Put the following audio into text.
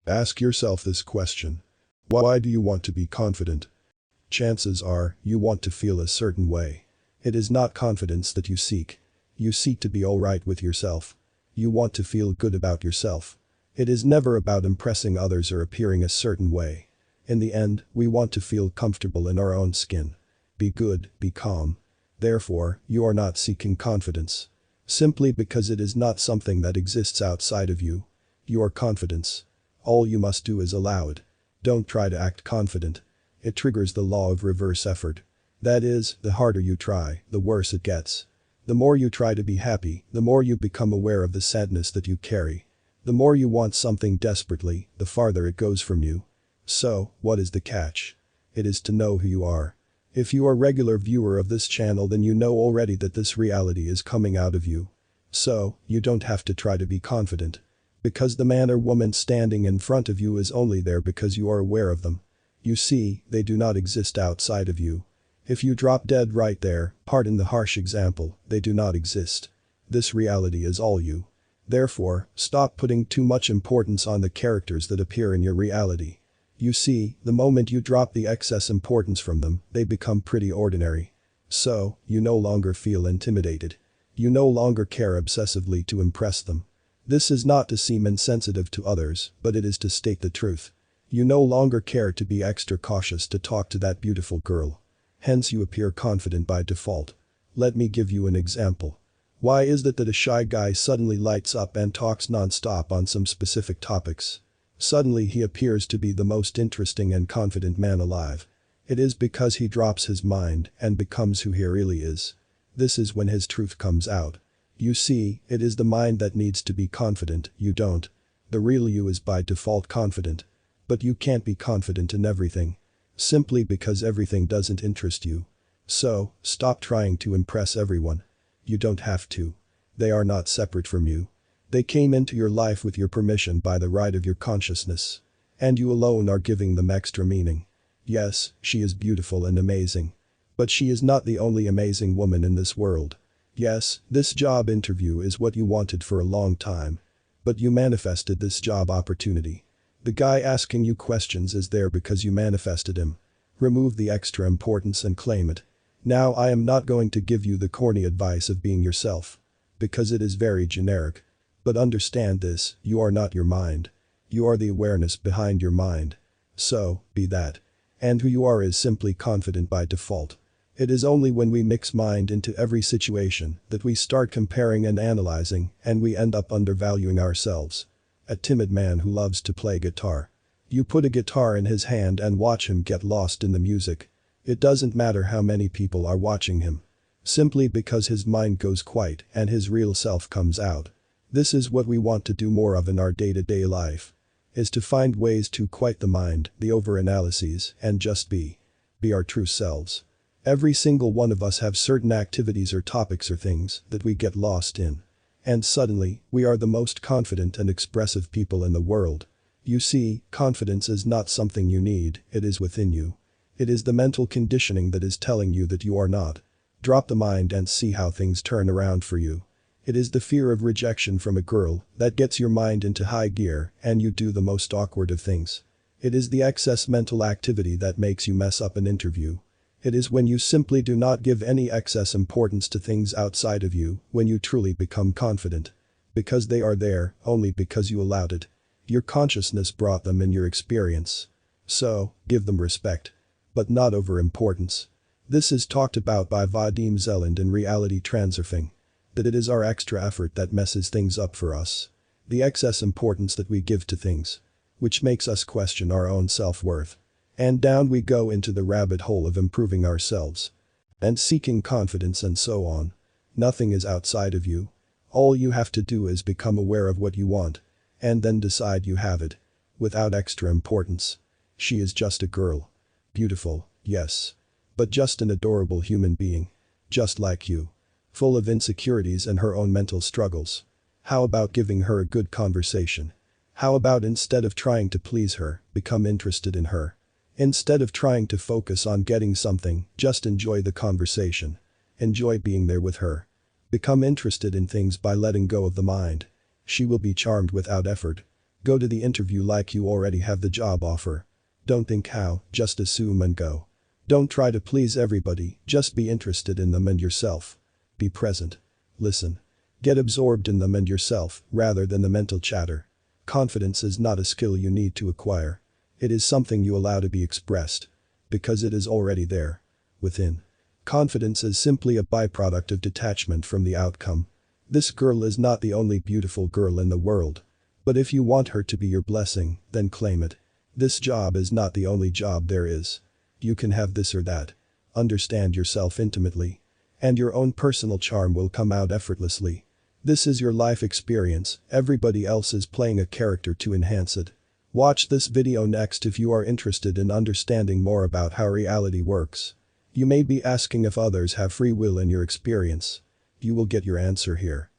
Ask yourself this question. Why do you want to be confident? Chances are, you want to feel a certain way. It is not confidence that you seek. You seek to be alright with yourself. You want to feel good about yourself. It is never about impressing others or appearing a certain way. In the end, we want to feel comfortable in our own skin. Be good, be calm. Therefore, you are not seeking confidence. Simply because it is not something that exists outside of you. Your confidence. All you must do is allow it. Don't try to act confident. It triggers the law of reverse effort. That is, the harder you try, the worse it gets. The more you try to be happy, the more you become aware of the sadness that you carry. The more you want something desperately, the farther it goes from you. So, what is the catch? It is to know who you are. If you are a regular viewer of this channel, then you know already that this reality is coming out of you. So, you don't have to try to be confident. Because the man or woman standing in front of you is only there because you are aware of them. You see, they do not exist outside of you. If you drop dead right there, pardon the harsh example, they do not exist. This reality is all you. Therefore, stop putting too much importance on the characters that appear in your reality. You see, the moment you drop the excess importance from them, they become pretty ordinary. So, you no longer feel intimidated. You no longer care obsessively to impress them. This is not to seem insensitive to others, but it is to state the truth. You no longer care to be extra cautious to talk to that beautiful girl. Hence you appear confident by default. Let me give you an example. Why is it that a shy guy suddenly lights up and talks non-stop on some specific topics? Suddenly he appears to be the most interesting and confident man alive. It is because he drops his mind and becomes who he really is. This is when his truth comes out. You see, it is the mind that needs to be confident, you don't. The real you is by default confident. But you can't be confident in everything. Simply because everything doesn't interest you. So, stop trying to impress everyone. You don't have to. They are not separate from you. They came into your life with your permission by the right of your consciousness. And you alone are giving them extra meaning. Yes, she is beautiful and amazing. But she is not the only amazing woman in this world. Yes, this job interview is what you wanted for a long time. But you manifested this job opportunity. The guy asking you questions is there because you manifested him. Remove the extra importance and claim it. Now I am not going to give you the corny advice of being yourself. Because it is very generic. But understand this, you are not your mind. You are the awareness behind your mind. So, be that. And who you are is simply confident by default. It is only when we mix mind into every situation that we start comparing and analyzing, and we end up undervaluing ourselves. A timid man who loves to play guitar. You put a guitar in his hand and watch him get lost in the music. It doesn't matter how many people are watching him. Simply because his mind goes quiet and his real self comes out. This is what we want to do more of in our day-to-day life. Is to find ways to quiet the mind, the overanalyses, and just be. Be our true selves. Every single one of us have certain activities or topics or things that we get lost in. And suddenly, we are the most confident and expressive people in the world. You see, confidence is not something you need, it is within you. It is the mental conditioning that is telling you that you are not. Drop the mind and see how things turn around for you. It is the fear of rejection from a girl that gets your mind into high gear and you do the most awkward of things. It is the excess mental activity that makes you mess up an interview. It is when you simply do not give any excess importance to things outside of you when you truly become confident. Because they are there, only because you allowed it. Your consciousness brought them in your experience. So, give them respect. But not over-importance. This is talked about by Vadim Zeland in Reality Transurfing. That it is our extra effort that messes things up for us. The excess importance that we give to things. Which makes us question our own self-worth. And down we go into the rabbit hole of improving ourselves. And seeking confidence and so on. Nothing is outside of you. All you have to do is become aware of what you want. And then decide you have it. Without extra importance. She is just a girl. Beautiful, yes. But just an adorable human being. Just like you. Full of insecurities and her own mental struggles. How about giving her a good conversation? How about instead of trying to please her, become interested in her? Instead of trying to focus on getting something, just enjoy the conversation. Enjoy being there with her. Become interested in things by letting go of the mind. She will be charmed without effort. Go to the interview like you already have the job offer. Don't think how, just assume and go. Don't try to please everybody, just be interested in them and yourself. Be present. Listen. Get absorbed in them and yourself, rather than the mental chatter. Confidence is not a skill you need to acquire. It is something you allow to be expressed. Because it is already there. Within. Confidence is simply a byproduct of detachment from the outcome. This girl is not the only beautiful girl in the world. But if you want her to be your blessing, then claim it. This job is not the only job there is. You can have this or that. Understand yourself intimately. And your own personal charm will come out effortlessly. This is your life experience, everybody else is playing a character to enhance it. Watch this video next if you are interested in understanding more about how reality works. You may be asking if others have free will in your experience. You will get your answer here.